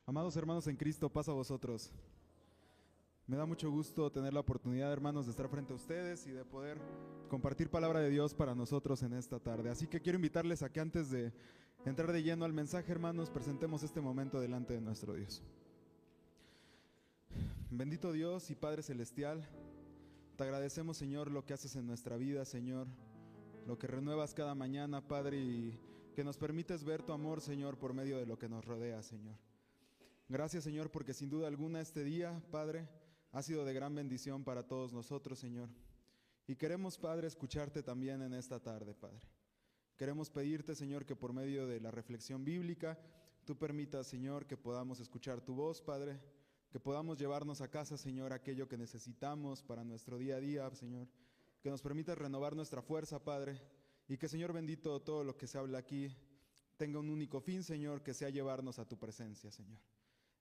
Amados hermanos en Cristo, paz a vosotros. Me da mucho gusto tener la oportunidad, hermanos, de estar frente a ustedes y de poder compartir palabra de Dios para nosotros en esta tarde. Así que quiero invitarles a que antes de entrar de lleno al mensaje, hermanos, presentemos este momento delante de nuestro Dios. Bendito Dios y Padre Celestial, te agradecemos, Señor, lo que haces en nuestra vida, Señor, lo que renuevas cada mañana, Padre, y que nos permites ver tu amor, Señor, por medio de lo que nos rodea, Señor. Gracias, Señor, porque sin duda alguna este día, Padre, ha sido de gran bendición para todos nosotros, Señor. Y queremos, Padre, escucharte también en esta tarde, Padre. Queremos pedirte, Señor, que por medio de la reflexión bíblica, tú permitas, Señor, que podamos escuchar tu voz, Padre, que podamos llevarnos a casa, Señor, aquello que necesitamos para nuestro día a día, Señor. Que nos permitas renovar nuestra fuerza, Padre, y que, Señor bendito, todo lo que se habla aquí tenga un único fin, Señor, que sea llevarnos a tu presencia, Señor.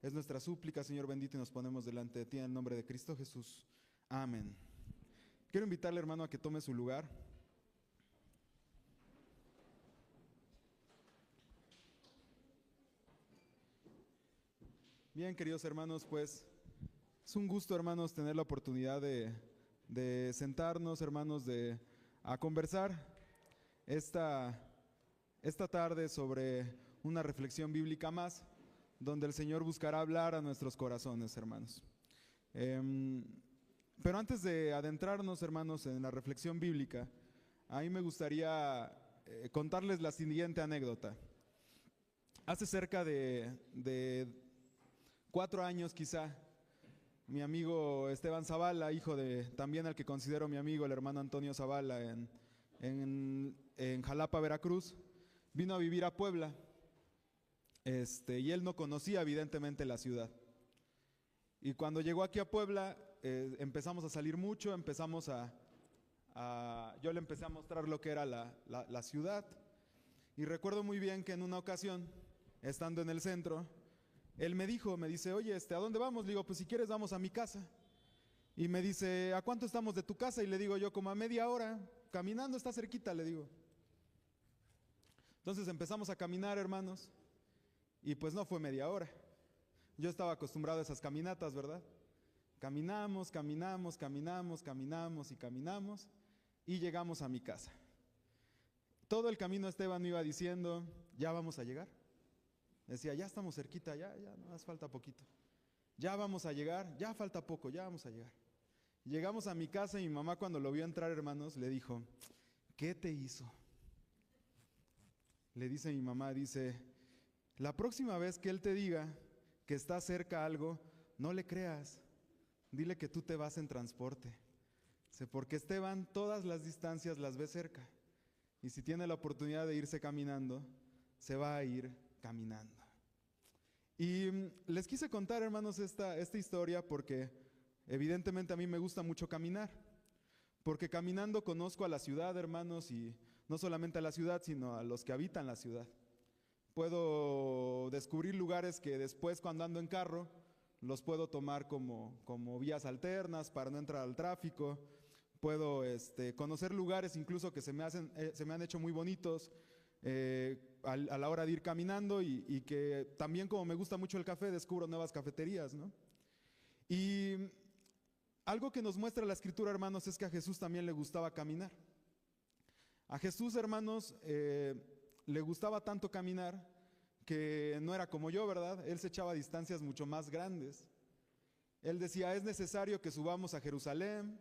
Es nuestra súplica, Señor bendito, y nos ponemos delante de ti en el nombre de Cristo Jesús. Amén. Quiero invitarle, hermano, a que tome su lugar. Bien, queridos hermanos, pues es un gusto, hermanos, tener la oportunidad de sentarnos, hermanos, a conversar esta tarde sobre una reflexión bíblica más, donde el Señor buscará hablar a nuestros corazones, hermanos. Pero antes de adentrarnos, hermanos, en la reflexión bíblica, a mí me gustaría contarles la siguiente anécdota. Hace cerca de 4 años quizá, mi amigo Esteban Zavala, hijo de también al que considero mi amigo, el hermano Antonio Zavala, en Jalapa, Veracruz, vino a vivir a Puebla. Y él no conocía evidentemente la ciudad. Y cuando llegó aquí a Puebla, empezamos a salir mucho, yo le empecé a mostrar lo que era la ciudad. Y recuerdo muy bien que en una ocasión, estando en el centro, él me dice, oye, ¿a dónde vamos? Le digo, pues si quieres vamos a mi casa. Y me dice, ¿a cuánto estamos de tu casa? Y le digo yo, como a media hora, caminando, está cerquita, le digo. Entonces empezamos a caminar, hermanos. Y pues no fue media hora. Yo estaba acostumbrado a esas caminatas, ¿verdad? Caminamos y llegamos a mi casa. Todo el camino Esteban me iba diciendo, ya vamos a llegar. Decía, ya estamos cerquita, ya nos falta poquito. Ya vamos a llegar, ya falta poco, ya vamos a llegar. Llegamos a mi casa y mi mamá, cuando lo vio entrar, hermanos, le dijo, ¿qué te hizo? Le dice mi mamá, la próxima vez que él te diga que está cerca algo, no le creas. Dile que tú te vas en transporte. Porque Esteban todas las distancias las ve cerca. Y si tiene la oportunidad de irse caminando, se va a ir caminando. Y les quise contar, hermanos, esta historia porque evidentemente a mí me gusta mucho caminar. Porque caminando conozco a la ciudad, hermanos, y no solamente a la ciudad, sino a los que habitan la ciudad. Puedo descubrir lugares que después, cuando ando en carro, los puedo tomar como vías alternas para no entrar al tráfico. Puedo conocer lugares incluso que se me han hecho muy bonitos a la hora de ir caminando y que también, como me gusta mucho el café, descubro nuevas cafeterías, ¿no? Y algo que nos muestra la Escritura, hermanos, es que a Jesús también le gustaba caminar. A Jesús, hermanos, le gustaba tanto caminar que no era como yo, ¿verdad? Él se echaba distancias mucho más grandes. Él decía, es necesario que subamos a Jerusalén,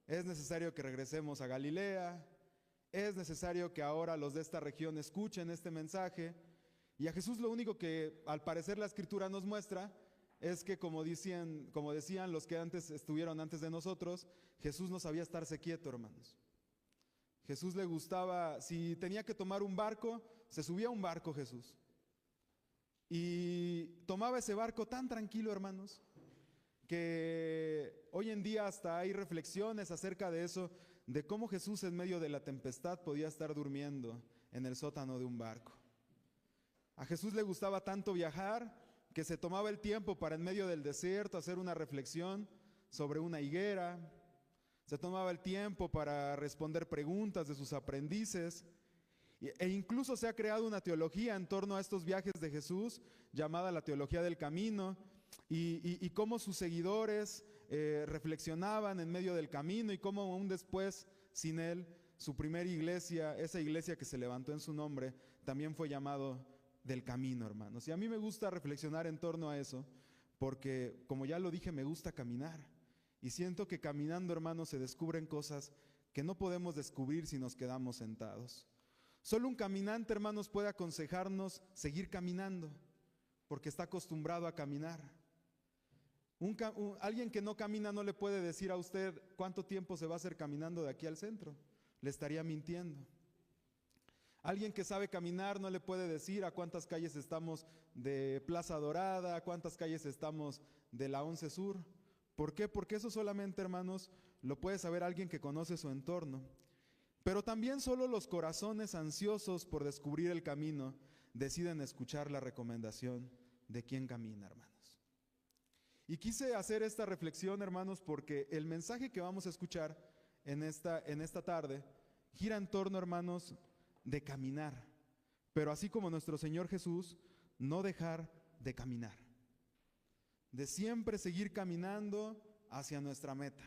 es necesario que regresemos a Galilea, es necesario que ahora los de esta región escuchen este mensaje. Y a Jesús lo único que al parecer la Escritura nos muestra es que, como decían los que estuvieron antes de nosotros, Jesús no sabía estarse quieto, hermanos. Jesús le gustaba, si tenía que tomar un barco, se subía a un barco Jesús. Y tomaba ese barco tan tranquilo, hermanos, que hoy en día hasta hay reflexiones acerca de eso, de cómo Jesús en medio de la tempestad podía estar durmiendo en el sótano de un barco. A Jesús le gustaba tanto viajar que se tomaba el tiempo para en medio del desierto hacer una reflexión sobre una higuera. Se tomaba el tiempo para responder preguntas de sus aprendices. E incluso se ha creado una teología en torno a estos viajes de Jesús, llamada la teología del camino, y cómo sus seguidores reflexionaban en medio del camino, y cómo aún después, sin él, su primera iglesia, esa iglesia que se levantó en su nombre, también fue llamado del camino, hermanos. Y a mí me gusta reflexionar en torno a eso, porque como ya lo dije, me gusta caminar. Y siento que caminando, hermanos, se descubren cosas que no podemos descubrir si nos quedamos sentados. Solo un caminante, hermanos, puede aconsejarnos seguir caminando, porque está acostumbrado a caminar. Alguien que no camina no le puede decir a usted cuánto tiempo se va a hacer caminando de aquí al centro. Le estaría mintiendo. Alguien que sabe caminar no le puede decir a cuántas calles estamos de Plaza Dorada, a cuántas calles estamos de la 11 Sur. ¿Por qué? Porque eso solamente, hermanos, lo puede saber alguien que conoce su entorno. Pero también solo los corazones ansiosos por descubrir el camino deciden escuchar la recomendación de quien camina, hermanos. Y quise hacer esta reflexión, hermanos, porque el mensaje que vamos a escuchar en esta tarde gira en torno, hermanos, de caminar. Pero así como nuestro Señor Jesús, no dejar de caminar. De siempre seguir caminando hacia nuestra meta.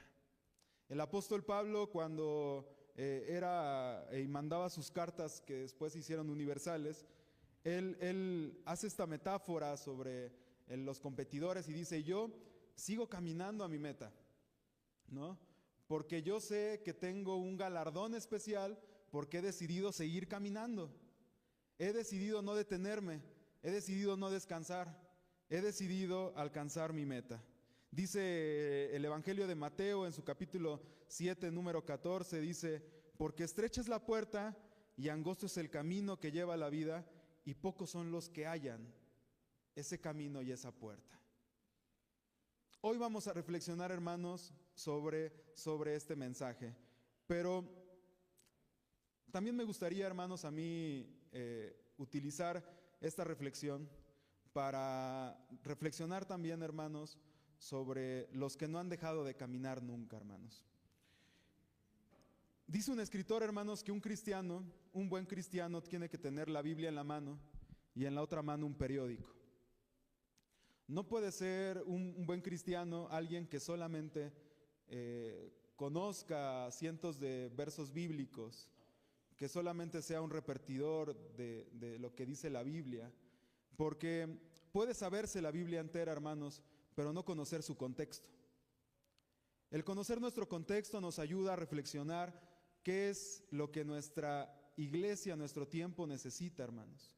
El apóstol Pablo, cuando y mandaba sus cartas que después se hicieron universales, él hace esta metáfora sobre los competidores y dice: yo sigo caminando a mi meta, ¿no? Porque yo sé que tengo un galardón especial, porque he decidido seguir caminando. He decidido no detenerme, he decidido no descansar, he decidido alcanzar mi meta. Dice el Evangelio de Mateo en su capítulo 7, número 14, dice: porque estrecha es la puerta y angosto es el camino que lleva a la vida, y pocos son los que hallan ese camino y esa puerta. Hoy vamos a reflexionar, hermanos, sobre este mensaje, pero también me gustaría, hermanos, a mí utilizar esta reflexión para reflexionar también, hermanos, sobre los que no han dejado de caminar nunca, hermanos. Dice un escritor, hermanos, que un buen cristiano, tiene que tener la Biblia en la mano y en la otra mano un periódico. No puede ser un buen cristiano alguien que solamente conozca cientos de versos bíblicos, que solamente sea un repetidor de lo que dice la Biblia, porque puede saberse la Biblia entera, hermanos, pero no conocer su contexto. El conocer nuestro contexto nos ayuda a reflexionar qué es lo que nuestra iglesia, nuestro tiempo necesita, hermanos.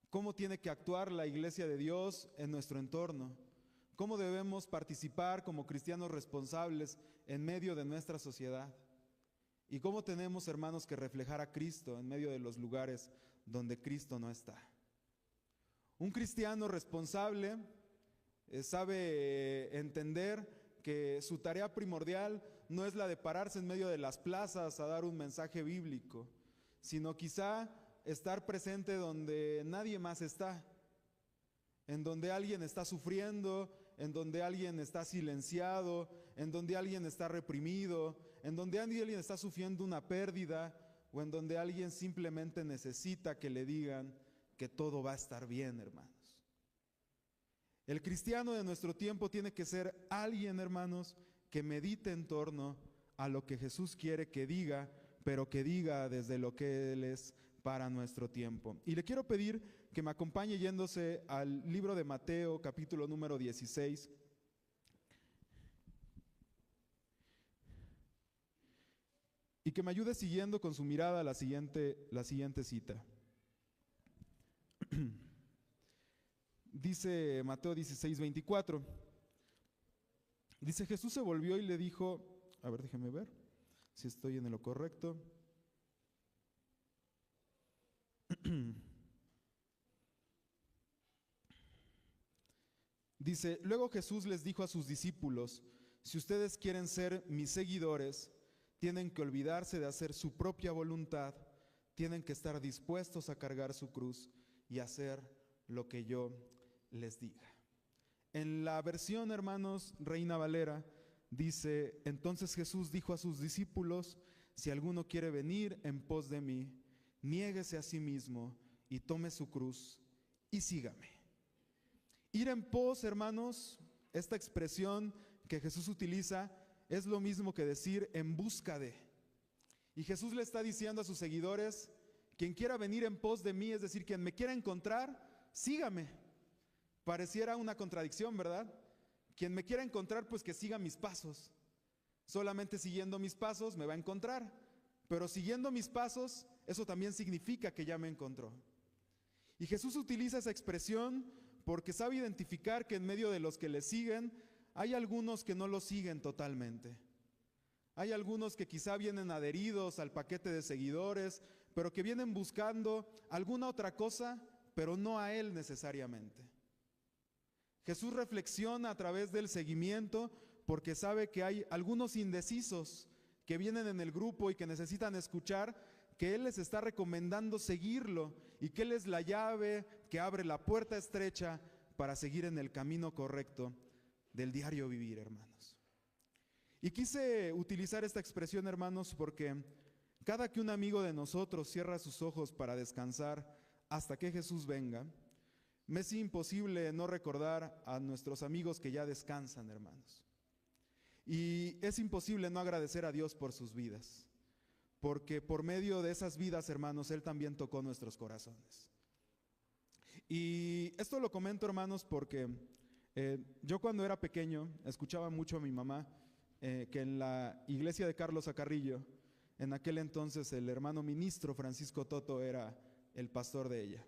¿Cómo tiene que actuar la iglesia de Dios en nuestro entorno? ¿Cómo debemos participar como cristianos responsables en medio de nuestra sociedad? ¿Y cómo tenemos, hermanos, que reflejar a Cristo en medio de los lugares donde Cristo no está? Un cristiano responsable sabe entender que su tarea primordial no es la de pararse en medio de las plazas a dar un mensaje bíblico, sino quizá estar presente donde nadie más está, en donde alguien está sufriendo, en donde alguien está silenciado, en donde alguien está reprimido, en donde alguien está sufriendo una pérdida, o en donde alguien simplemente necesita que le digan que todo va a estar bien, hermanos. El cristiano de nuestro tiempo tiene que ser alguien, hermanos, que medite en torno a lo que Jesús quiere que diga, pero que diga desde lo que Él es para nuestro tiempo. Y le quiero pedir que me acompañe yéndose al libro de Mateo, capítulo número 16. Y que me ayude siguiendo con su mirada la siguiente cita. Dice Mateo 16, 24. Dice: Jesús se volvió y le dijo, a ver, déjeme ver si estoy en lo correcto. Dice: luego Jesús les dijo a sus discípulos: si ustedes quieren ser mis seguidores, tienen que olvidarse de hacer su propia voluntad, tienen que estar dispuestos a cargar su cruz y hacer lo que yo les diga. En la versión, hermanos, Reina Valera, dice: entonces Jesús dijo a sus discípulos: si alguno quiere venir en pos de mí, niéguese a sí mismo y tome su cruz y sígame. Ir en pos, hermanos, esta expresión que Jesús utiliza es lo mismo que decir en busca de. Y Jesús le está diciendo a sus seguidores, quien quiera venir en pos de mí, es decir, quien me quiera encontrar, sígame. Pareciera una contradicción, ¿verdad? Quien me quiera encontrar, pues que siga mis pasos. Solamente siguiendo mis pasos me va a encontrar, pero siguiendo mis pasos, eso también significa que ya me encontró. Y Jesús utiliza esa expresión porque sabe identificar que en medio de los que le siguen, hay algunos que no lo siguen totalmente. Hay algunos que quizá vienen adheridos al paquete de seguidores, pero que vienen buscando alguna otra cosa, pero no a Él necesariamente. Jesús reflexiona a través del seguimiento porque sabe que hay algunos indecisos que vienen en el grupo y que necesitan escuchar que Él les está recomendando seguirlo y que Él es la llave que abre la puerta estrecha para seguir en el camino correcto del diario vivir, hermanos. Y quise utilizar esta expresión, hermanos, porque cada que un amigo de nosotros cierra sus ojos para descansar hasta que Jesús venga, me es imposible no recordar a nuestros amigos que ya descansan, hermanos. Y es imposible no agradecer a Dios por sus vidas, porque por medio de esas vidas, hermanos, Él también tocó nuestros corazones. Y esto lo comento, hermanos, porque yo cuando era pequeño escuchaba mucho a mi mamá que en la iglesia de Carlos Acarrillo, en aquel entonces el hermano ministro Francisco Toto era el pastor de ella.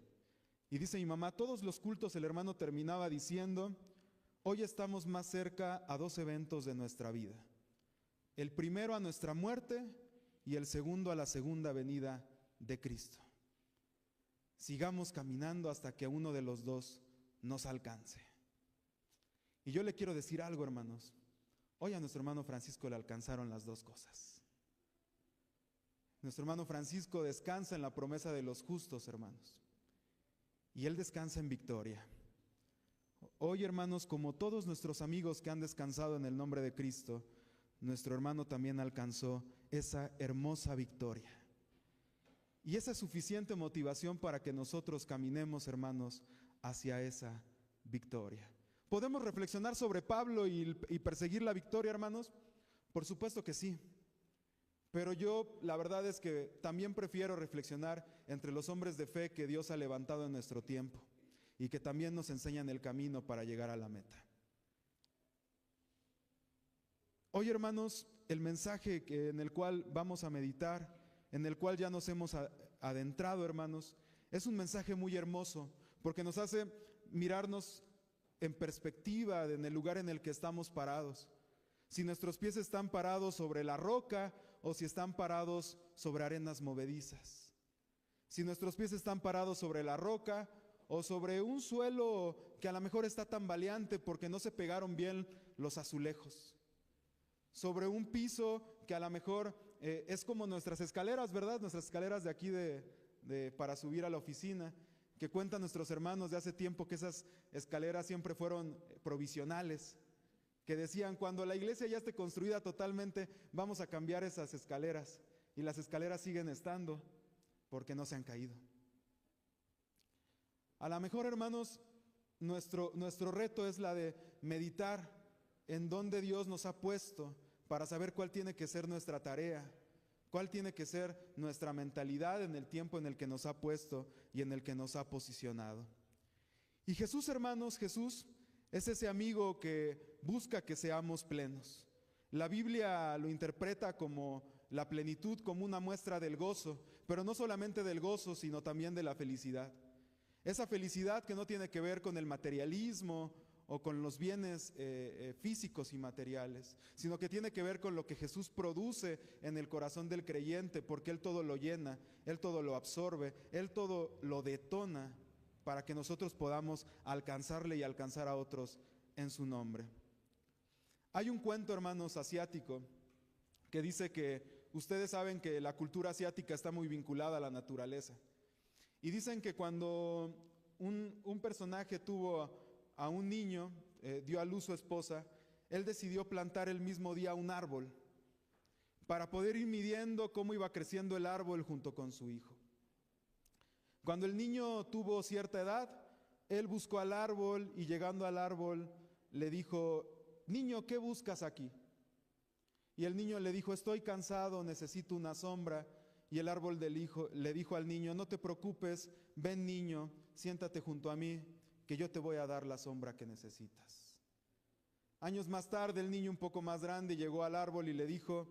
Y dice mi mamá, todos los cultos el hermano terminaba diciendo, hoy estamos más cerca a dos eventos de nuestra vida. El primero a nuestra muerte y el segundo a la segunda venida de Cristo. Sigamos caminando hasta que uno de los dos nos alcance. Y yo le quiero decir algo, hermanos. Hoy a nuestro hermano Francisco le alcanzaron las dos cosas. Nuestro hermano Francisco descansa en la promesa de los justos, hermanos. Y él descansa en victoria. Hoy, hermanos, como todos nuestros amigos que han descansado en el nombre de Cristo, nuestro hermano también alcanzó esa hermosa victoria. Y esa es suficiente motivación para que nosotros caminemos, hermanos, hacia esa victoria. ¿Podemos reflexionar sobre Pablo y perseguir la victoria, hermanos? Por supuesto que sí. Pero yo, la verdad es que también prefiero reflexionar entre los hombres de fe que Dios ha levantado en nuestro tiempo y que también nos enseñan el camino para llegar a la meta. Hoy, hermanos, el mensaje en el cual vamos a meditar, en el cual ya nos hemos adentrado, hermanos, es un mensaje muy hermoso porque nos hace mirarnos en perspectiva en el lugar en el que estamos parados. Si nuestros pies están parados sobre la roca o si están parados sobre arenas movedizas. Si nuestros pies están parados sobre la roca o sobre un suelo que a lo mejor está tambaleante porque no se pegaron bien los azulejos. Sobre un piso que a lo mejor es como nuestras escaleras, ¿verdad? Nuestras escaleras de aquí para subir a la oficina, que cuentan nuestros hermanos de hace tiempo que esas escaleras siempre fueron provisionales, que decían, cuando la iglesia ya esté construida totalmente, vamos a cambiar esas escaleras, y las escaleras siguen estando, porque no se han caído. A lo mejor, hermanos, nuestro reto es la de meditar en dónde Dios nos ha puesto, para saber cuál tiene que ser nuestra tarea, cuál tiene que ser nuestra mentalidad en el tiempo en el que nos ha puesto y en el que nos ha posicionado. Y Jesús, hermanos, Jesús es ese amigo que busca que seamos plenos. La Biblia lo interpreta como la plenitud, como una muestra del gozo, pero no solamente del gozo, sino también de la felicidad. Esa felicidad que no tiene que ver con el materialismo o con los bienes físicos y materiales, sino que tiene que ver con lo que Jesús produce en el corazón del creyente, porque Él todo lo llena, Él todo lo absorbe, Él todo lo detona para que nosotros podamos alcanzarle y alcanzar a otros en su nombre. Hay un cuento, hermanos, asiático, que dice que ustedes saben que la cultura asiática está muy vinculada a la naturaleza. Y dicen que cuando un personaje tuvo a un niño, dio a luz su esposa, él decidió plantar el mismo día un árbol para poder ir midiendo cómo iba creciendo el árbol junto con su hijo. Cuando el niño tuvo cierta edad, él buscó al árbol y llegando al árbol le dijo: niño, ¿qué buscas aquí? Y el niño le dijo: estoy cansado, necesito una sombra. Y el árbol le dijo al niño: no te preocupes, ven niño, siéntate junto a mí, que yo te voy a dar la sombra que necesitas. Años más tarde, el niño un poco más grande llegó al árbol y le dijo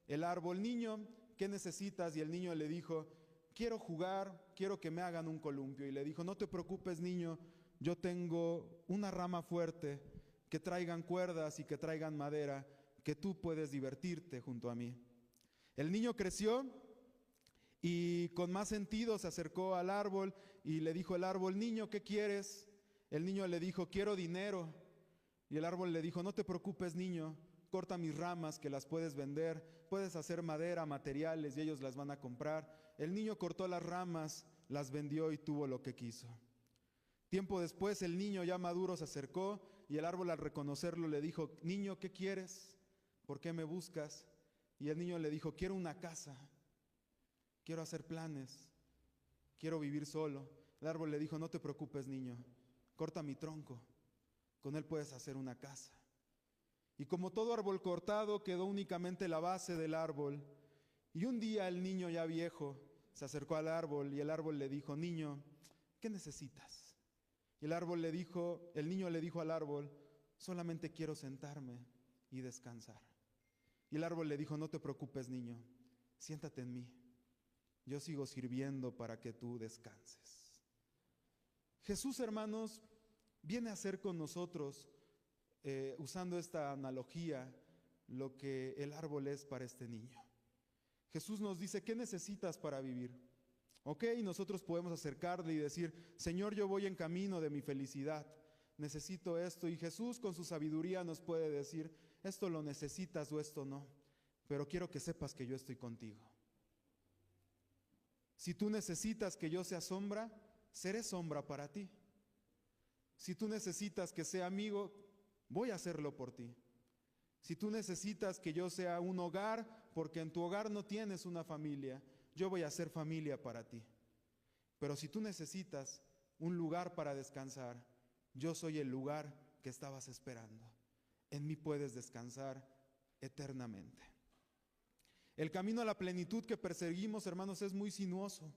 el árbol: niño, ¿qué necesitas? Y el niño le dijo: quiero jugar, quiero que me hagan un columpio. Y le dijo: no te preocupes niño, yo tengo una rama fuerte, que traigan cuerdas y que traigan madera, que tú puedes divertirte junto a mí. El niño creció y con más sentido se acercó al árbol y le dijo el árbol: niño, ¿qué quieres? El niño le dijo: quiero dinero. Y el árbol le dijo: no te preocupes niño, corta mis ramas que las puedes vender, puedes hacer madera, materiales y ellos las van a comprar. El niño cortó las ramas, las vendió y tuvo lo que quiso. Tiempo después el niño ya maduro se acercó y el árbol al reconocerlo le dijo: niño, ¿qué quieres? ¿Por qué me buscas? Y el niño le dijo: quiero una casa, quiero hacer planes, quiero vivir solo. El árbol le dijo: no te preocupes niño, corta mi tronco, con él puedes hacer una casa. Y como todo árbol cortado, quedó únicamente la base del árbol. Y un día el niño ya viejo se acercó al árbol y el árbol le dijo: niño, ¿qué necesitas? Y el niño le dijo al árbol: solamente quiero sentarme y descansar. Y el árbol le dijo: no te preocupes niño, siéntate en mí, yo sigo sirviendo para que tú descanses. Jesús, hermanos, viene a hacer con nosotros, usando esta analogía, lo que el árbol es para este niño. Jesús nos dice: ¿qué necesitas para vivir? Ok, nosotros podemos acercarle y decir: Señor, yo voy en camino de mi felicidad, necesito esto. Y Jesús con su sabiduría nos puede decir: esto lo necesitas o esto no, pero quiero que sepas que yo estoy contigo. Si tú necesitas que yo sea sombra, seré sombra para ti. Si tú necesitas que sea amigo, voy a hacerlo por ti. Si tú necesitas que yo sea un hogar, porque en tu hogar no tienes una familia, yo voy a ser familia para ti. Pero si tú necesitas un lugar para descansar, yo soy el lugar que estabas esperando. En mí puedes descansar eternamente. El camino a la plenitud que perseguimos, hermanos, es muy sinuoso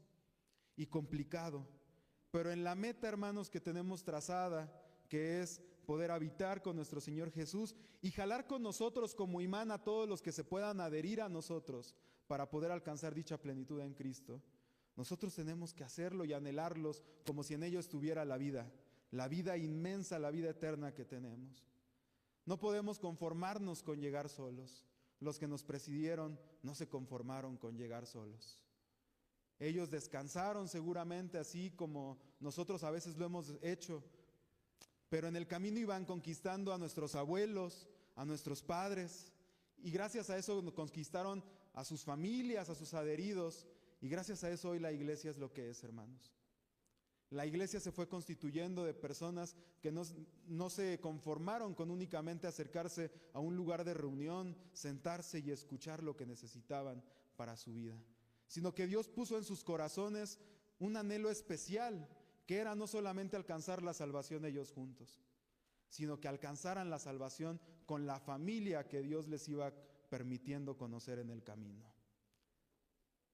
y complicado. Pero en la meta, hermanos, que tenemos trazada, que es poder habitar con nuestro Señor Jesús y jalar con nosotros como imán a todos los que se puedan adherir a nosotros para poder alcanzar dicha plenitud en Cristo, nosotros tenemos que hacerlo y anhelarlos como si en ellos estuviera la vida inmensa, la vida eterna que tenemos. No podemos conformarnos con llegar solos. Los que nos presidieron no se conformaron con llegar solos. Ellos descansaron seguramente así como nosotros a veces lo hemos hecho, pero en el camino iban conquistando a nuestros abuelos, a nuestros padres, y gracias a eso conquistaron a sus familias, a sus adheridos, y gracias a eso hoy la iglesia es lo que es, hermanos. La iglesia se fue constituyendo de personas que no se conformaron con únicamente acercarse a un lugar de reunión, sentarse y escuchar lo que necesitaban para su vida, sino que Dios puso en sus corazones un anhelo especial, que era no solamente alcanzar la salvación ellos juntos, sino que alcanzaran la salvación con la familia que Dios les iba permitiendo conocer en el camino.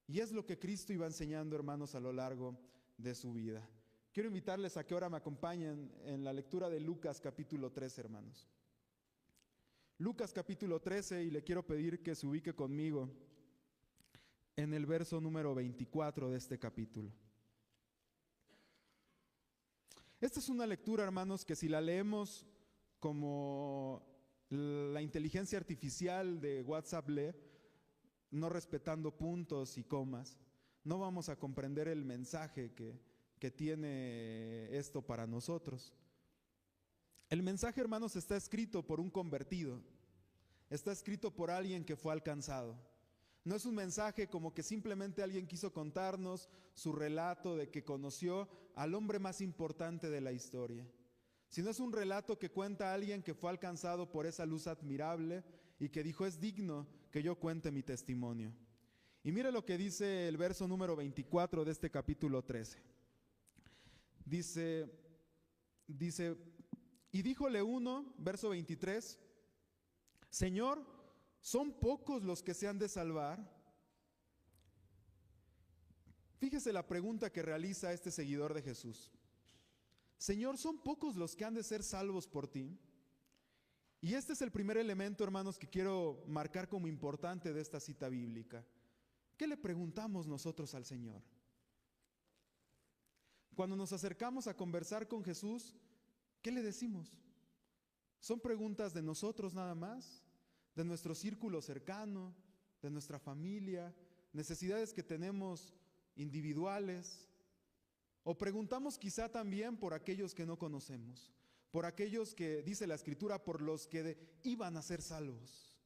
Y es lo que Cristo iba enseñando, hermanos, a lo largo de su vida. Quiero invitarles a que ahora me acompañen en la lectura de Lucas capítulo 13, hermanos. Lucas capítulo 13, y le quiero pedir que se ubique conmigo en el verso número 24 de este capítulo. Esta es una lectura, hermanos, que si la leemos como la inteligencia artificial de WhatsApp lee, no respetando puntos y comas, no vamos a comprender el mensaje que tiene esto para nosotros. El mensaje, hermanos, está escrito por un convertido, está escrito por alguien que fue alcanzado. No es un mensaje como que simplemente alguien quiso contarnos su relato de que conoció al hombre más importante de la historia, sino es un relato que cuenta a alguien que fue alcanzado por esa luz admirable y que dijo: es digno que yo cuente mi testimonio. Y mire lo que dice el verso número 24 de este capítulo 13. Dice, y díjole uno, verso 23, Señor, ¿son pocos los que se han de salvar? Fíjese la pregunta que realiza este seguidor de Jesús. Señor, ¿son pocos los que han de ser salvos por ti? Y este es el primer elemento, hermanos, que quiero marcar como importante de esta cita bíblica. ¿Qué le preguntamos nosotros al Señor? Cuando nos acercamos a conversar con Jesús, ¿qué le decimos? ¿Son preguntas de nosotros nada más? ¿De nuestro círculo cercano? ¿De nuestra familia? ¿Necesidades que tenemos individuales? ¿O preguntamos quizá también por aquellos que no conocemos? Por aquellos que, dice la Escritura, por los que iban a ser salvos.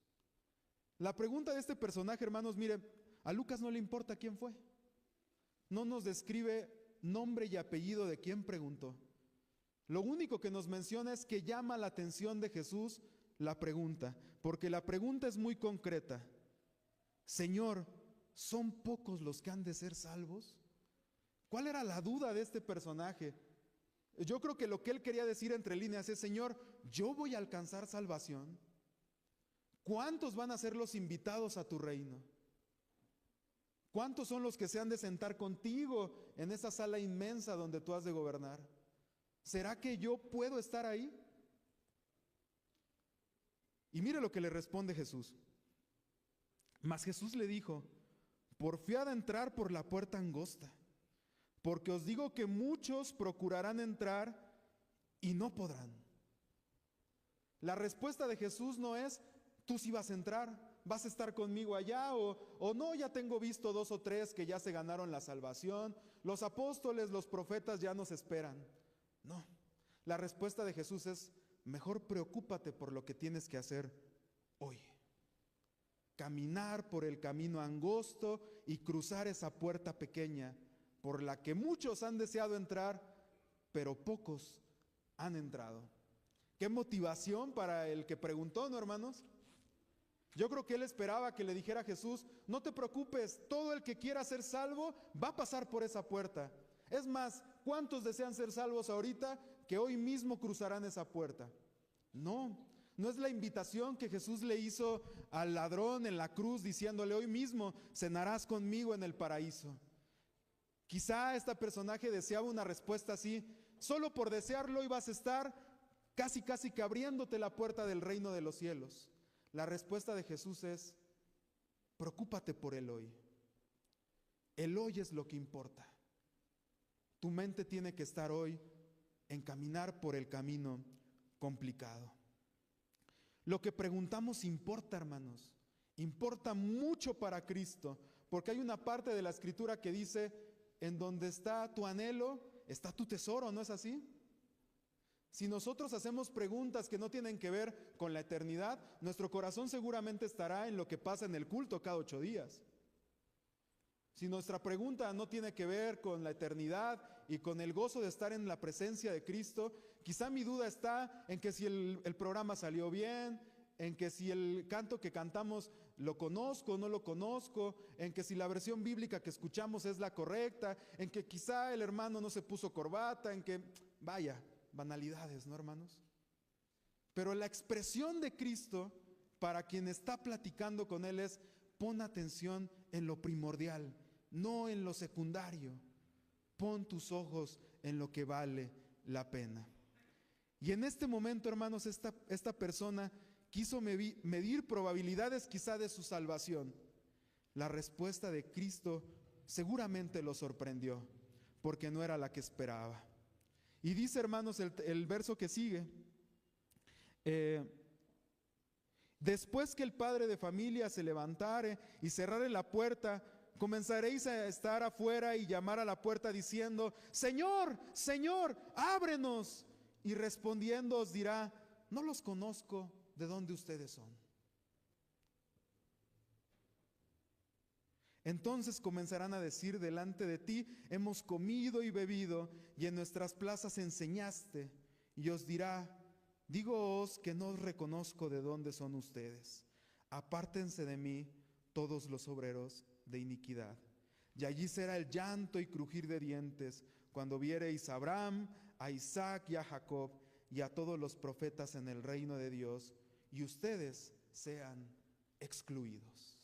La pregunta de este personaje, hermanos, mire, a Lucas no le importa quién fue. No nos describe nombre y apellido de quién preguntó. Lo único que nos menciona es que llama la atención de Jesús la pregunta, porque la pregunta es muy concreta. Señor, ¿son pocos los que han de ser salvos? ¿Cuál era la duda de este personaje? Yo creo que lo que él quería decir entre líneas es, Señor, ¿yo voy a alcanzar salvación? ¿Cuántos van a ser los invitados a tu reino? ¿Cuántos son los que se han de sentar contigo en esa sala inmensa donde tú has de gobernar? ¿Será que yo puedo estar ahí? Y mire lo que le responde Jesús. Mas Jesús le dijo, porfiad a entrar por la puerta angosta, porque os digo que muchos procurarán entrar y no podrán. La respuesta de Jesús no es, tú sí vas a entrar, vas a estar conmigo allá, o no, ya tengo visto 2 o 3 que ya se ganaron la salvación, los apóstoles, los profetas ya nos esperan. No, la respuesta de Jesús es, mejor preocúpate por lo que tienes que hacer hoy. Caminar por el camino angosto y cruzar esa puerta pequeña por la que muchos han deseado entrar, pero pocos han entrado. ¿Qué motivación para el que preguntó, no, hermanos? Yo creo que él esperaba que le dijera a Jesús, no te preocupes, todo el que quiera ser salvo va a pasar por esa puerta. Es más, ¿cuántos desean ser salvos ahorita que hoy mismo cruzarán esa puerta? No, no es la invitación que Jesús le hizo al ladrón en la cruz diciéndole, hoy mismo cenarás conmigo en el paraíso. Quizá este personaje deseaba una respuesta así, solo por desearlo ibas a estar casi que abriéndote la puerta del reino de los cielos. La respuesta de Jesús es, preocúpate por el hoy. El hoy es lo que importa. Tu mente tiene que estar hoy en caminar por el camino complicado. Lo que preguntamos importa, hermanos, importa mucho para Cristo, porque hay una parte de la Escritura que dice, en donde está tu anhelo, está tu tesoro, ¿no es así? Si nosotros hacemos preguntas que no tienen que ver con la eternidad, nuestro corazón seguramente estará en lo que pasa en el culto cada 8 días. Si nuestra pregunta no tiene que ver con la eternidad y con el gozo de estar en la presencia de Cristo, quizá mi duda está en que si el programa salió bien, en que si el canto que cantamos lo conozco o no lo conozco, en que si la versión bíblica que escuchamos es la correcta, en que quizá el hermano no se puso corbata, en que, vaya, banalidades, ¿no, hermanos? Pero la expresión de Cristo para quien está platicando con Él es, pon atención en lo primordial, no en lo secundario. Pon tus ojos en lo que vale la pena. Y en este momento, hermanos, esta persona quiso medir probabilidades quizá de su salvación. La respuesta de Cristo seguramente lo sorprendió, porque no era la que esperaba. Y dice, hermanos, el verso que sigue, después que el padre de familia se levantare y cerrare la puerta, comenzaréis a estar afuera y llamar a la puerta diciendo, Señor, Señor, ábrenos. Y respondiendo os dirá, no los conozco, ¿de dónde ustedes son? Entonces comenzarán a decir delante de ti, hemos comido y bebido, y en nuestras plazas enseñaste. Y os dirá, dígoos que no os reconozco de dónde son ustedes. Apártense de mí todos los obreros de iniquidad. Y allí será el llanto y crujir de dientes, cuando viereis a Abraham, a Isaac y a Jacob y a todos los profetas en el reino de Dios, y ustedes sean excluidos.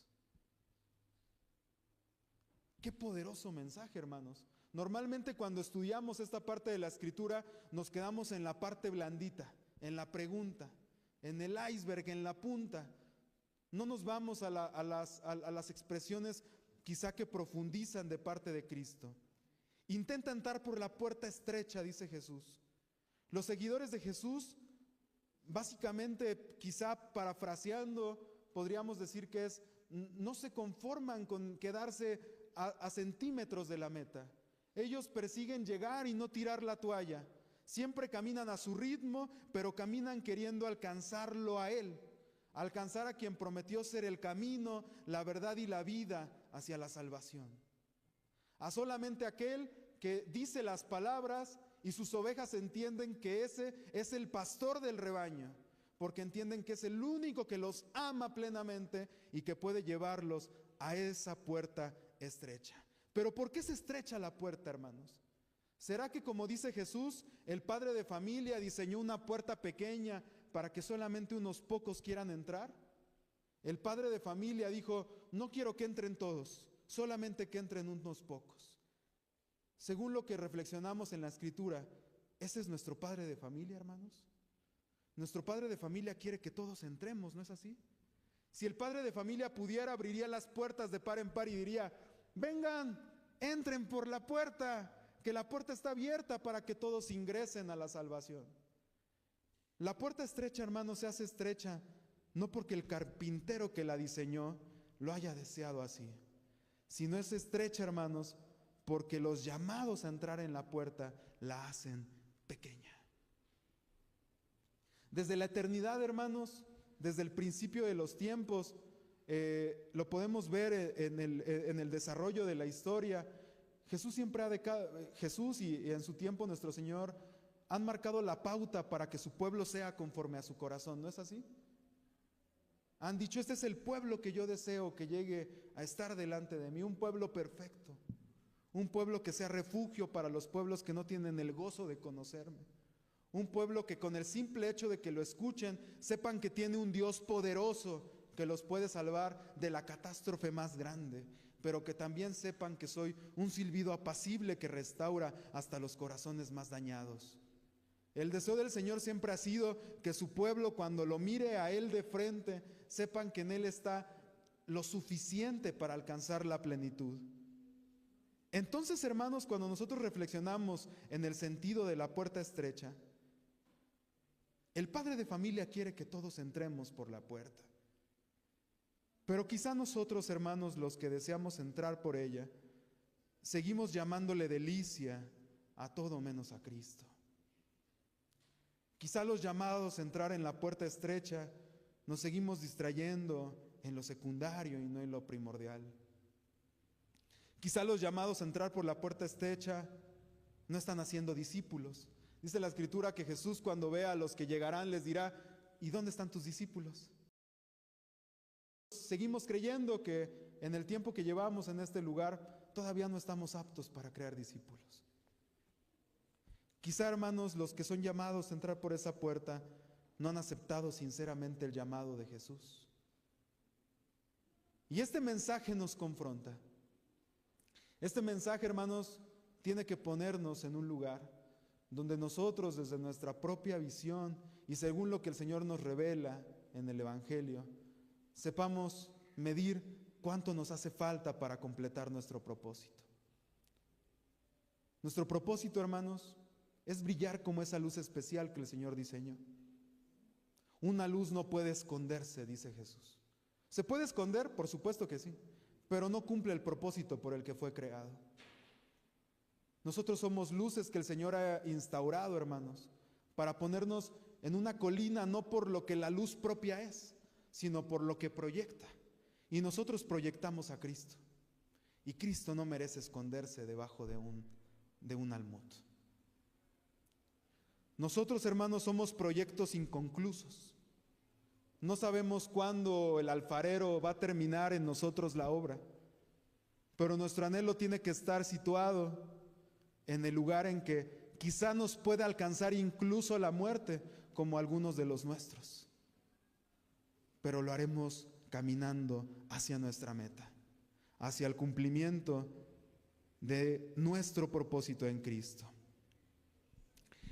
Qué poderoso mensaje, hermanos. Normalmente cuando estudiamos esta parte de la Escritura nos quedamos en la parte blandita, en la pregunta, en el iceberg, en la punta. No nos vamos a las expresiones quizá que profundizan de parte de Cristo. Intenta entrar por la puerta estrecha, dice Jesús. Los seguidores de Jesús, básicamente, quizá parafraseando, podríamos decir que no se conforman con quedarse a centímetros de la meta. Ellos persiguen llegar y no tirar la toalla. Siempre caminan a su ritmo, pero caminan queriendo alcanzarlo a Él, alcanzar a quien prometió ser el camino, la verdad y la vida hacia la salvación. A solamente aquel que dice las palabras y sus ovejas entienden que ese es el pastor del rebaño, porque entienden que es el único que los ama plenamente y que puede llevarlos a esa puerta estrecha. Pero ¿por qué se estrecha la puerta, hermanos? ¿Será que, como dice Jesús, el padre de familia diseñó una puerta pequeña para que solamente unos pocos quieran entrar? El padre de familia dijo, no quiero que entren todos, solamente que entren unos pocos. Según lo que reflexionamos en la Escritura, ¿ese es nuestro padre de familia, hermanos? Nuestro padre de familia quiere que todos entremos, ¿no es así? Si el padre de familia pudiera, abriría las puertas de par en par y diría, vengan, entren por la puerta, que la puerta está abierta para que todos ingresen a la salvación. La puerta estrecha, hermanos, se hace estrecha no porque el carpintero que la diseñó lo haya deseado así, sino es estrecha, hermanos, porque los llamados a entrar en la puerta la hacen pequeña. Desde la eternidad, hermanos, desde el principio de los tiempos, lo podemos ver en el desarrollo de la historia. Jesús y en su tiempo nuestro Señor han marcado la pauta para que su pueblo sea conforme a su corazón, ¿no es así? Han dicho, este es el pueblo que yo deseo que llegue a estar delante de mí, un pueblo perfecto, un pueblo que sea refugio para los pueblos que no tienen el gozo de conocerme, un pueblo que con el simple hecho de que lo escuchen, sepan que tiene un Dios poderoso que los puede salvar de la catástrofe más grande, pero que también sepan que soy un silbido apacible que restaura hasta los corazones más dañados. El deseo del Señor siempre ha sido que su pueblo, cuando lo mire a Él de frente, sepan que en Él está lo suficiente para alcanzar la plenitud. Entonces, hermanos, cuando nosotros reflexionamos en el sentido de la puerta estrecha, el padre de familia quiere que todos entremos por la puerta. Pero quizá nosotros, hermanos, los que deseamos entrar por ella, seguimos llamándole delicia a todo menos a Cristo. Quizá los llamados a entrar en la puerta estrecha nos seguimos distrayendo en lo secundario y no en lo primordial. Quizá los llamados a entrar por la puerta estrecha no están haciendo discípulos. Dice la Escritura que Jesús, cuando vea a los que llegarán, les dirá, ¿y dónde están tus discípulos? Seguimos creyendo que en el tiempo que llevamos en este lugar todavía no estamos aptos para crear discípulos. Quizá, hermanos, los que son llamados a entrar por esa puerta no han aceptado sinceramente el llamado de Jesús. Y este mensaje nos confronta. Este mensaje, hermanos, tiene que ponernos en un lugar donde nosotros, desde nuestra propia visión y según lo que el Señor nos revela en el Evangelio, sepamos medir cuánto nos hace falta para completar nuestro propósito. Nuestro propósito, hermanos, es brillar como esa luz especial que el Señor diseñó. Una luz no puede esconderse, dice Jesús. ¿Se puede esconder? Por supuesto que sí, pero no cumple el propósito por el que fue creado. Nosotros somos luces que el Señor ha instaurado, hermanos, para ponernos en una colina no por lo que la luz propia es, sino por lo que proyecta. Y nosotros proyectamos a Cristo. Y Cristo no merece esconderse debajo de un almud. Nosotros, hermanos, somos proyectos inconclusos. No sabemos cuándo el alfarero va a terminar en nosotros la obra, pero nuestro anhelo tiene que estar situado en el lugar en que quizá nos pueda alcanzar incluso la muerte, como algunos de los nuestros. Pero lo haremos caminando hacia nuestra meta, hacia el cumplimiento de nuestro propósito en Cristo.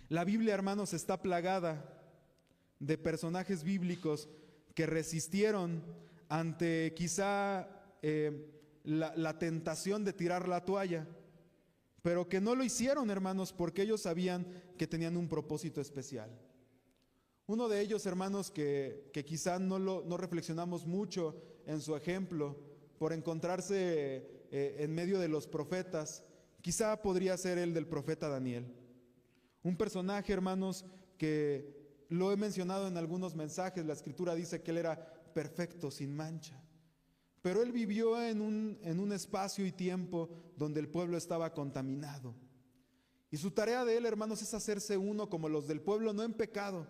La Biblia, hermanos, está plagada de personajes bíblicos que resistieron ante quizá la tentación de tirar la toalla, pero que no lo hicieron, hermanos, porque ellos sabían que tenían un propósito especial. Uno de ellos, hermanos, que quizá no reflexionamos mucho en su ejemplo, por encontrarse en medio de los profetas, quizá podría ser el del profeta Daniel. Un personaje, hermanos, que lo he mencionado en algunos mensajes. La Escritura dice que él era perfecto, sin mancha. Pero él vivió en un espacio y tiempo donde el pueblo estaba contaminado. Y su tarea de él, hermanos, es hacerse uno como los del pueblo, no en pecado,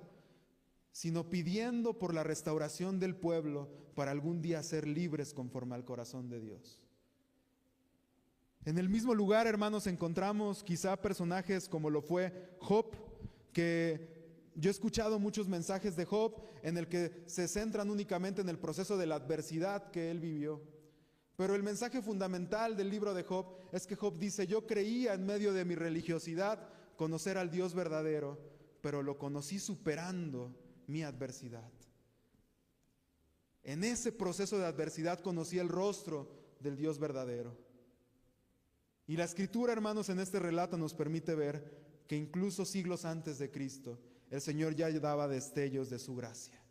sino pidiendo por la restauración del pueblo para algún día ser libres conforme al corazón de Dios. En el mismo lugar, hermanos, encontramos quizá personajes como lo fue Job, que yo he escuchado muchos mensajes de Job en el que se centran únicamente en el proceso de la adversidad que él vivió. Pero el mensaje fundamental del libro de Job es que Job dice: yo creía en medio de mi religiosidad conocer al Dios verdadero, pero lo conocí superando mi adversidad. En ese proceso de adversidad conocí el rostro del Dios verdadero. Y la Escritura, hermanos, en este relato nos permite ver que incluso siglos antes de Cristo, el Señor ya daba destellos de su gracia.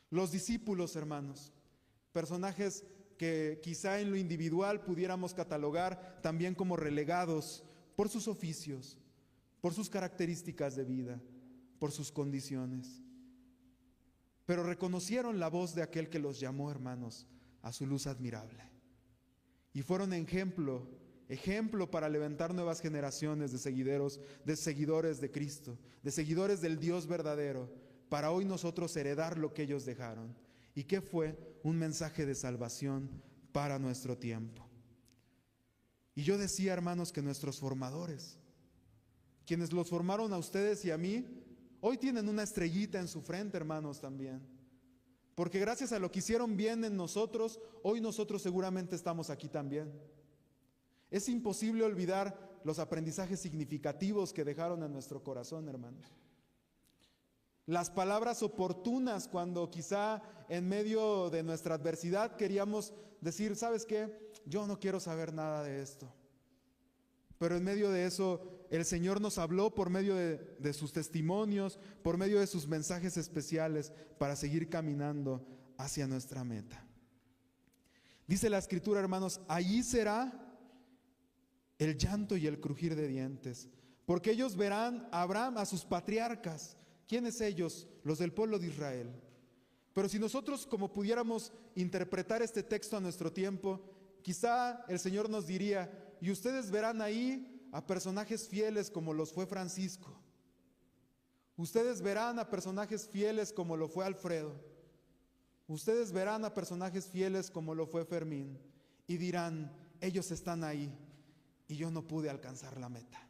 Los discípulos, hermanos, personajes que quizá en lo individual pudiéramos catalogar también como relegados por sus oficios, por sus características de vida, por sus condiciones. Pero reconocieron la voz de aquel que los llamó, hermanos, a su luz admirable. Y fueron ejemplo para levantar nuevas generaciones de seguidores de Cristo, de seguidores del Dios verdadero, para hoy nosotros heredar lo que ellos dejaron. ¿Y qué fue? Un mensaje de salvación para nuestro tiempo. Y yo decía, hermanos, que nuestros formadores, quienes los formaron a ustedes y a mí, hoy tienen una estrellita en su frente, hermanos, también. Porque gracias a lo que hicieron bien en nosotros, hoy nosotros seguramente estamos aquí también. Es imposible olvidar los aprendizajes significativos que dejaron en nuestro corazón, hermanos. Las palabras oportunas cuando quizá en medio de nuestra adversidad queríamos decir: ¿sabes qué? Yo no quiero saber nada de esto. Pero en medio de eso el Señor nos habló por medio de sus testimonios, por medio de sus mensajes especiales para seguir caminando hacia nuestra meta. Dice la Escritura, hermanos: allí será el llanto y el crujir de dientes, porque ellos verán a Abraham, a sus patriarcas. ¿Quiénes ellos? Los del pueblo de Israel. Pero si nosotros, como pudiéramos interpretar este texto a nuestro tiempo, quizá el Señor nos diría: y ustedes verán ahí a personajes fieles como los fue Francisco. Ustedes verán a personajes fieles como lo fue Alfredo. Ustedes verán a personajes fieles como lo fue Fermín. Y dirán: ellos están ahí y yo no pude alcanzar la meta.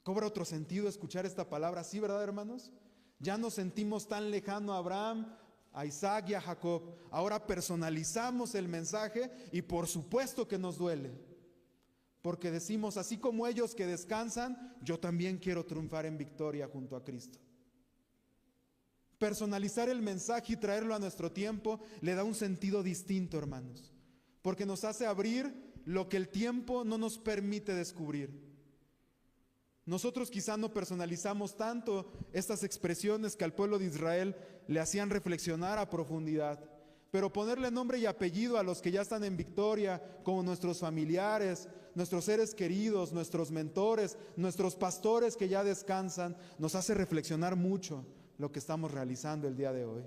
Cobra otro sentido escuchar esta palabra, ¿sí, verdad, hermanos? Ya nos sentimos tan lejano a Abraham, a Isaac y a Jacob. Ahora personalizamos el mensaje y por supuesto que nos duele, porque decimos: así como ellos que descansan, yo también quiero triunfar en victoria junto a Cristo. Personalizar el mensaje y traerlo a nuestro tiempo le da un sentido distinto, hermanos, porque nos hace abrir lo que el tiempo no nos permite descubrir. Nosotros quizá no personalizamos tanto estas expresiones que al pueblo de Israel le hacían reflexionar a profundidad, pero ponerle nombre y apellido a los que ya están en victoria, como nuestros familiares, nuestros seres queridos, nuestros mentores, nuestros pastores que ya descansan, nos hace reflexionar mucho lo que estamos realizando el día de hoy.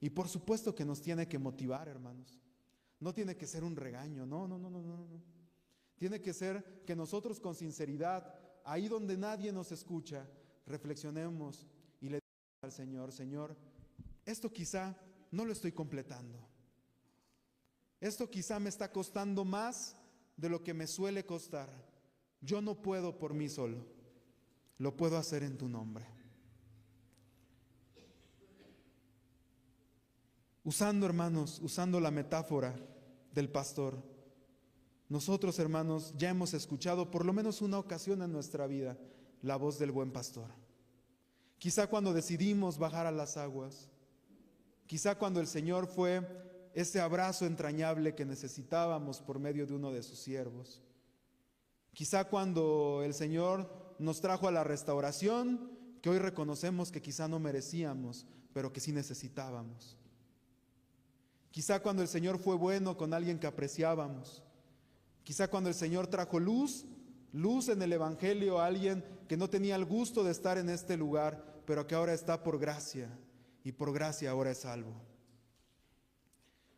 Y por supuesto que nos tiene que motivar, hermanos. No tiene que ser un regaño, no. Tiene que ser que nosotros con sinceridad, ahí donde nadie nos escucha, reflexionemos y le digamos al Señor: Señor, esto quizá no lo estoy completando. Esto quizá me está costando más de lo que me suele costar. Yo no puedo por mí solo, lo puedo hacer en tu nombre. Usando, hermanos, usando la metáfora del pastor, nosotros, hermanos, ya hemos escuchado por lo menos una ocasión en nuestra vida la voz del buen pastor. Quizá cuando decidimos bajar a las aguas, quizá cuando el Señor fue ese abrazo entrañable que necesitábamos por medio de uno de sus siervos. Quizá cuando el Señor nos trajo a la restauración, que hoy reconocemos que quizá no merecíamos, pero que sí necesitábamos. Quizá cuando el Señor fue bueno con alguien que apreciábamos. Quizá cuando el Señor trajo luz en el Evangelio a alguien que no tenía el gusto de estar en este lugar, pero que ahora está por gracia, y por gracia ahora es salvo.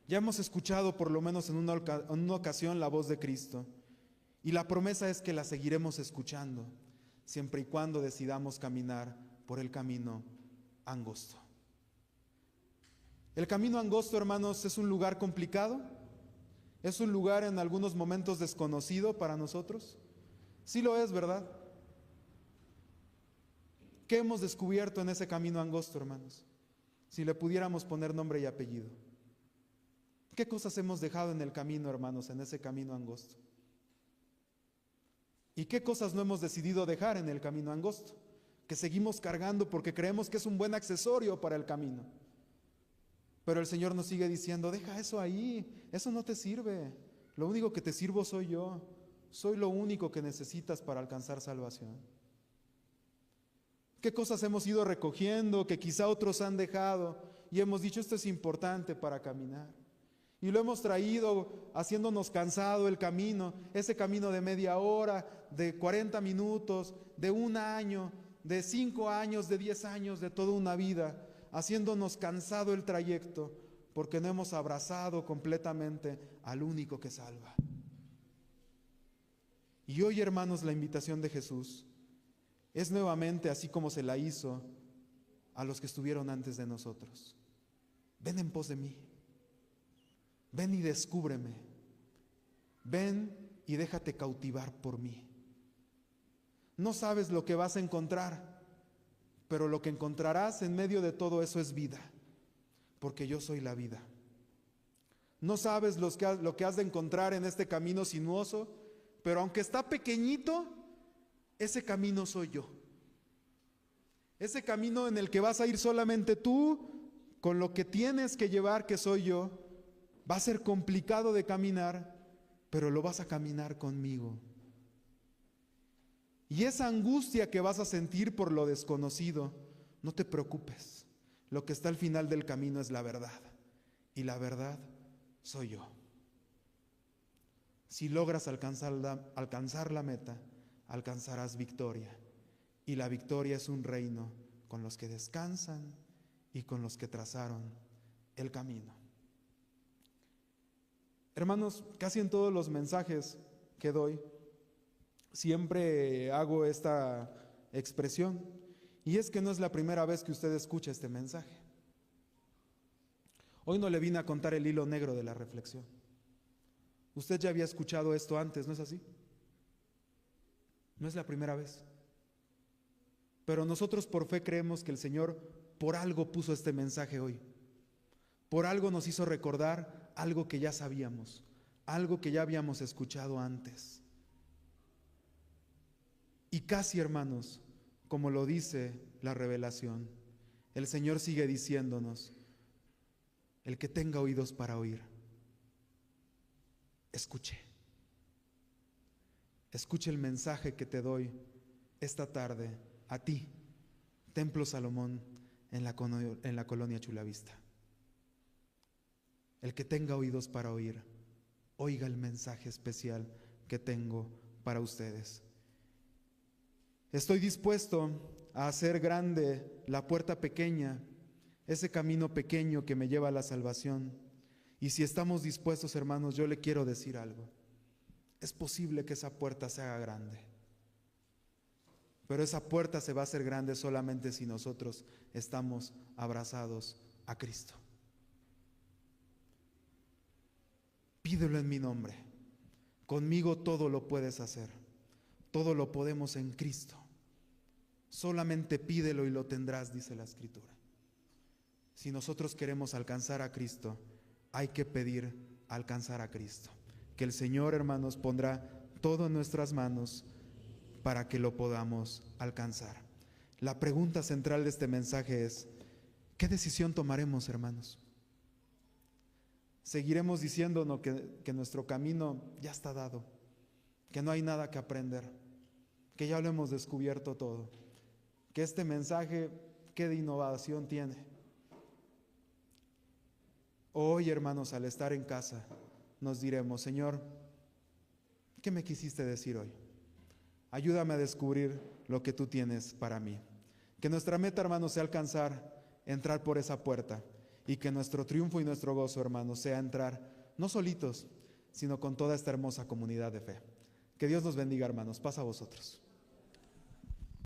Ya hemos escuchado por lo menos en una ocasión la voz de Cristo, y la promesa es que la seguiremos escuchando, siempre y cuando decidamos caminar por el camino angosto. El camino angosto, hermanos, es un lugar complicado, es un lugar en algunos momentos desconocido para nosotros. Sí lo es, ¿verdad? ¿Qué hemos descubierto en ese camino angosto, hermanos? Si le pudiéramos poner nombre y apellido. ¿Qué cosas hemos dejado en el camino, hermanos, en ese camino angosto? ¿Y qué cosas no hemos decidido dejar en el camino angosto? Que seguimos cargando porque creemos que es un buen accesorio para el camino. Pero el Señor nos sigue diciendo, deja eso ahí, eso no te sirve. Lo único que te sirvo soy yo. Soy lo único que necesitas para alcanzar salvación. ¿Qué cosas hemos ido recogiendo que quizá otros han dejado y hemos dicho esto es importante para caminar? Y lo hemos traído haciéndonos cansado el camino, ese camino de media hora, de 40 minutos, de un año, de 5 años, de 10 años, de toda una vida, haciéndonos cansado el trayecto, porque no hemos abrazado completamente al único que salva. Y hoy, hermanos, la invitación de Jesús es nuevamente así como se la hizo a los que estuvieron antes de nosotros. Ven en pos de mí, ven y descúbreme, ven y déjate cautivar por mí. No sabes lo que vas a encontrar, pero lo que encontrarás en medio de todo eso es vida, porque yo soy la vida. No sabes lo que has de encontrar en este camino sinuoso, pero aunque está pequeñito, ese camino soy yo. Ese camino en el que vas a ir solamente tú, con lo que tienes que llevar, que soy yo, va a ser complicado de caminar, pero lo vas a caminar conmigo. Y esa angustia que vas a sentir por lo desconocido, no te preocupes. Lo que está al final del camino es la verdad. Y la verdad soy yo. Si logras alcanzar la meta, alcanzarás victoria. Y la victoria es un reino con los que descansan y con los que trazaron el camino. Hermanos, casi en todos los mensajes que doy, siempre hago esta expresión, y es que no es la primera vez que usted escucha este mensaje. Hoy no le vine a contar el hilo negro de la reflexión. Usted ya había escuchado esto antes, ¿no es así? No es la primera vez. Pero nosotros por fe creemos que el Señor por algo puso este mensaje hoy. Por algo nos hizo recordar algo que ya sabíamos, algo que ya habíamos escuchado antes. Y casi, hermanos, como lo dice la revelación, el Señor sigue diciéndonos, el que tenga oídos para oír, escuche. Escuche el mensaje que te doy esta tarde a ti, Templo Salomón, en la colonia Chulavista. El que tenga oídos para oír, oiga el mensaje especial que tengo para ustedes. Estoy dispuesto a hacer grande la puerta pequeña, ese camino pequeño que me lleva a la salvación. Y si estamos dispuestos, hermanos, yo le quiero decir algo. Es posible que esa puerta se haga grande. Pero esa puerta se va a hacer grande solamente si nosotros estamos abrazados a Cristo. Pídelo en mi nombre. Conmigo todo lo puedes hacer. Todo lo podemos en Cristo. Solamente pídelo y lo tendrás, dice la Escritura. Si nosotros queremos alcanzar a Cristo, hay que pedir alcanzar a Cristo. Que el Señor, hermanos, pondrá todo en nuestras manos para que lo podamos alcanzar. La pregunta central de este mensaje es: ¿qué decisión tomaremos, hermanos? ¿Seguiremos diciéndonos que nuestro camino ya está dado, que no hay nada que aprender, que ya lo hemos descubierto todo, que este mensaje, qué de innovación tiene? Hoy, hermanos, al estar en casa, nos diremos: Señor, ¿qué me quisiste decir hoy? Ayúdame a descubrir lo que tú tienes para mí. Que nuestra meta, hermanos, sea entrar por esa puerta, y que nuestro triunfo y nuestro gozo, hermanos, sea entrar no solitos, sino con toda esta hermosa comunidad de fe. Que Dios nos bendiga, hermanos. Paz a vosotros.